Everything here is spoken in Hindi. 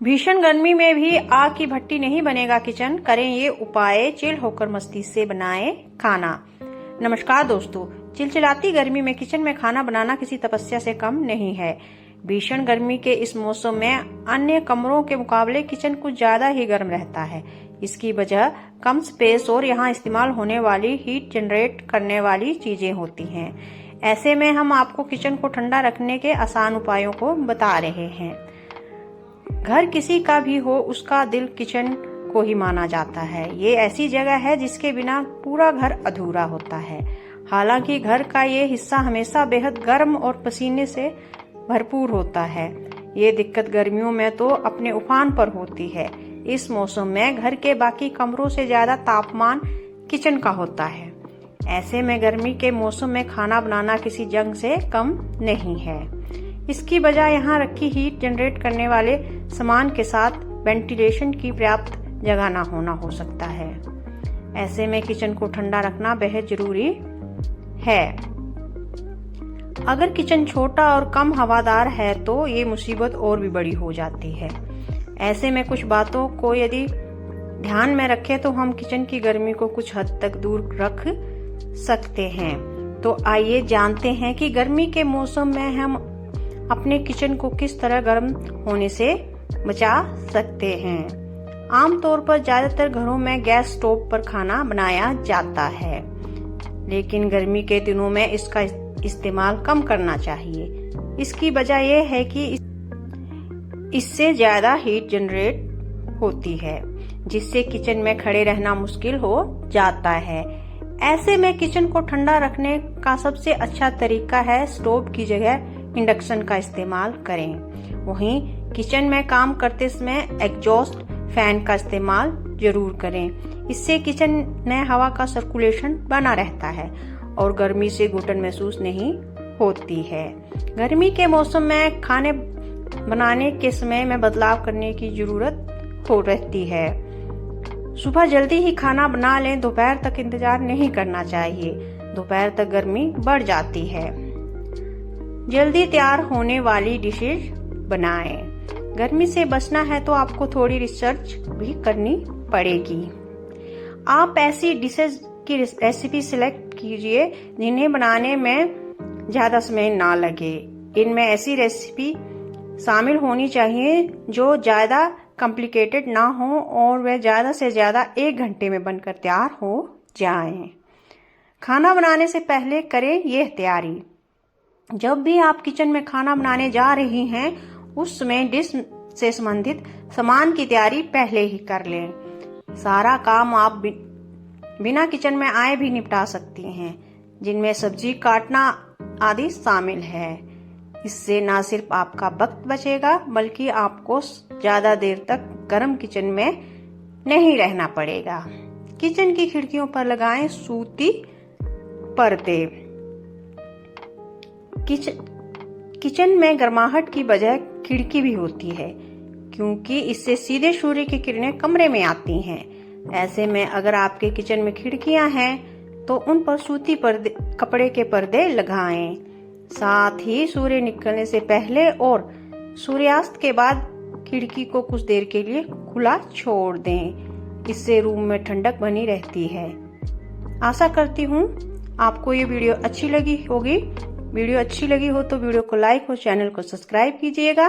भीषण गर्मी में भी आग की भट्टी नहीं बनेगा किचन। करें ये उपाय, चिल होकर मस्ती से बनाएं खाना। नमस्कार दोस्तों, चिलचिलाती गर्मी में किचन में खाना बनाना किसी तपस्या से कम नहीं है। भीषण गर्मी के इस मौसम में अन्य कमरों के मुकाबले किचन कुछ ज्यादा ही गर्म रहता है। इसकी वजह कम स्पेस और यहाँ इस्तेमाल होने वाली हीट जनरेट करने वाली चीजें होती हैं। ऐसे में हम आपको किचन को ठंडा रखने के आसान उपायों को बता रहे हैं। घर किसी का भी हो, उसका दिल किचन को ही माना जाता है। ये ऐसी जगह है जिसके बिना पूरा घर अधूरा होता है। हालांकि घर का ये हिस्सा हमेशा बेहद गर्म और पसीने से भरपूर होता है। ये दिक्कत गर्मियों में तो अपने उफान पर होती है। इस मौसम में घर के बाकी कमरों से ज्यादा तापमान किचन का होता है। ऐसे में गर्मी के मौसम में खाना बनाना किसी जंग से कम नहीं है। इसकी वजह यहाँ रखी हीट जनरेट करने वाले सामान के साथ वेंटिलेशन की पर्याप्त जगह न होना हो सकता है। ऐसे में किचन को ठंडा रखना बेहद जरूरी है। अगर किचन छोटा और कम हवादार है तो ये मुसीबत और भी बड़ी हो जाती है। ऐसे में कुछ बातों को यदि ध्यान में रखें तो हम किचन की गर्मी को कुछ हद तक दूर रख सकते हैं। तो आइए जानते हैं कि गर्मी के मौसम में हम अपने किचन को किस तरह गर्म होने से बचा सकते हैं। आमतौर पर ज्यादातर घरों में गैस स्टोव पर खाना बनाया जाता है, लेकिन गर्मी के दिनों में इसका इस्तेमाल कम करना चाहिए। इसकी वजह यह है कि इससे ज्यादा हीट जनरेट होती है, जिससे किचन में खड़े रहना मुश्किल हो जाता है। ऐसे में किचन को ठंडा रखने का सबसे अच्छा तरीका है स्टोव की जगह इंडक्शन का इस्तेमाल करें। वहीं किचन में काम करते समय एग्जॉस्ट फैन का इस्तेमाल जरूर करें। इससे किचन में हवा का सर्कुलेशन बना रहता है और गर्मी से घुटन महसूस नहीं होती है। गर्मी के मौसम में खाने बनाने के समय में बदलाव करने की जरूरत हो रहती है। सुबह जल्दी ही खाना बना लें, दोपहर तक इंतजार नहीं करना चाहिए। दोपहर तक गर्मी बढ़ जाती है। जल्दी तैयार होने वाली डिशेज बनाएं। गर्मी से बचना है तो आपको थोड़ी रिसर्च भी करनी पड़ेगी। आप ऐसी डिशेज की रेसिपी सिलेक्ट कीजिए जिन्हें बनाने में ज्यादा समय ना लगे। इनमें ऐसी रेसिपी शामिल होनी चाहिए जो ज्यादा कॉम्प्लिकेटेड ना हो और वह ज्यादा से ज्यादा 1 घंटे में बनकर तैयार हो जाएं। खाना बनाने से पहले करें यह तैयारी। जब भी आप किचन में खाना बनाने जा रही हैं, उस समय डिश से संबंधित सामान की तैयारी पहले ही कर लें। सारा काम आप बिना किचन में आए भी निपटा सकती हैं, जिनमें सब्जी काटना आदि शामिल है। इससे न सिर्फ आपका वक्त बचेगा, बल्कि आपको ज्यादा देर तक गर्म किचन में नहीं रहना पड़ेगा। किचन की खिड़कियों पर लगाएं सूती पर्दे। किचन में गर्माहट की वजह खिड़की भी होती है, क्योंकि इससे सीधे सूर्य की किरणें कमरे में आती हैं। ऐसे में अगर आपके किचन में खिड़कियां हैं तो उन पर सूती कपड़े के पर्दे लगाएं। साथ ही सूर्य निकलने से पहले और सूर्यास्त के बाद खिड़की को कुछ देर के लिए खुला छोड़ दें। इससे रूम में ठंडक बनी रहती है। आशा करती हूँ आपको ये वीडियो अच्छी लगी होगी। वीडियो अच्छी लगी हो तो वीडियो को लाइक और चैनल को सब्सक्राइब कीजिएगा।